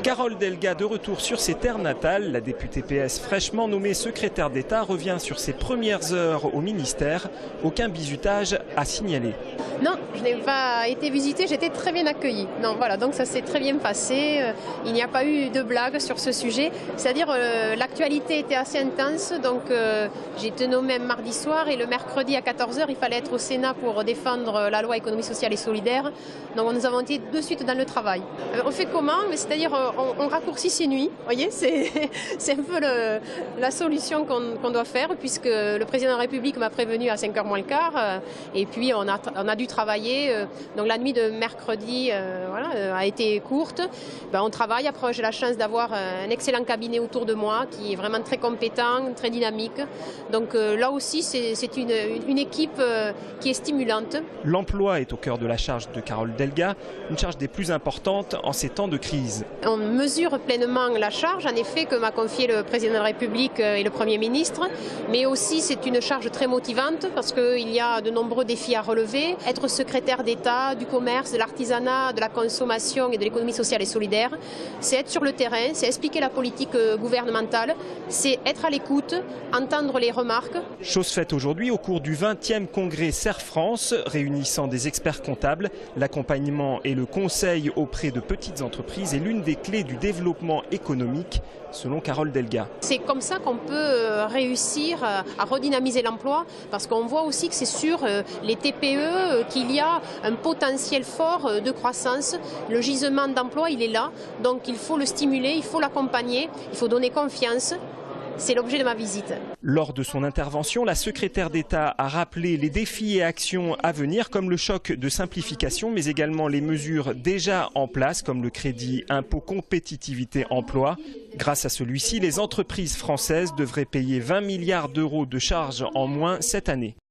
Carole Delga de retour sur ses terres natales, la députée PS fraîchement nommée secrétaire d'État revient sur ses premières heures au ministère. Aucun bizutage à signaler. Non, je n'ai pas été visitée, j'étais très bien accueillie. Non, voilà, donc ça s'est très bien passé. Il n'y a pas eu de blague sur ce sujet. C'est-à-dire l'actualité était assez intense, donc j'ai été nommée mardi soir et le mercredi à 14 h, il fallait être au Sénat pour défendre la loi économie sociale et solidaire. Donc nous avons été de suite dans le travail. On fait comment? C'est-à-dire on raccourcit ses nuits, vous voyez, c'est un peu la solution qu'on doit faire, puisque le président de la République m'a prévenu à 5 h moins le quart, et puis on a dû travailler. Donc la nuit de mercredi a été courte. On travaille. Après, j'ai la chance d'avoir un excellent cabinet autour de moi qui est vraiment très compétent, très dynamique. Donc là aussi, c'est une équipe qui est stimulante. L'emploi est au cœur de la charge de Carole Delga, une charge des plus importantes en ces temps de crise. On mesure pleinement la charge, en effet, que m'a confié le président de la République et le Premier ministre. Mais aussi, c'est une charge très motivante parce qu'il y a de nombreux défis à relever. Être secrétaire d'État du commerce, de l'artisanat, de la consommation et de l'économie sociale et solidaire, c'est être sur le terrain, c'est expliquer la politique gouvernementale, c'est être à l'écoute, entendre les remarques. Chose faite aujourd'hui au cours du 20e congrès Serre France, réunissant des experts comptables. L'accompagnement et le conseil auprès de petites entreprises est l'une des clés du développement économique, selon Carole Delga. C'est comme ça qu'on peut réussir à redynamiser l'emploi, parce qu'on voit aussi que c'est sur les TPE qu'il y a un potentiel fort de croissance. Le gisement d'emploi, il est là, donc il faut le stimuler, il faut l'accompagner, il faut donner confiance. C'est l'objet de ma visite. Lors de son intervention, la secrétaire d'État a rappelé les défis et actions à venir, comme le choc de simplification, mais également les mesures déjà en place, comme le crédit impôt compétitivité emploi. Grâce à celui-ci, les entreprises françaises devraient payer 20 milliards d'euros de charges en moins cette année.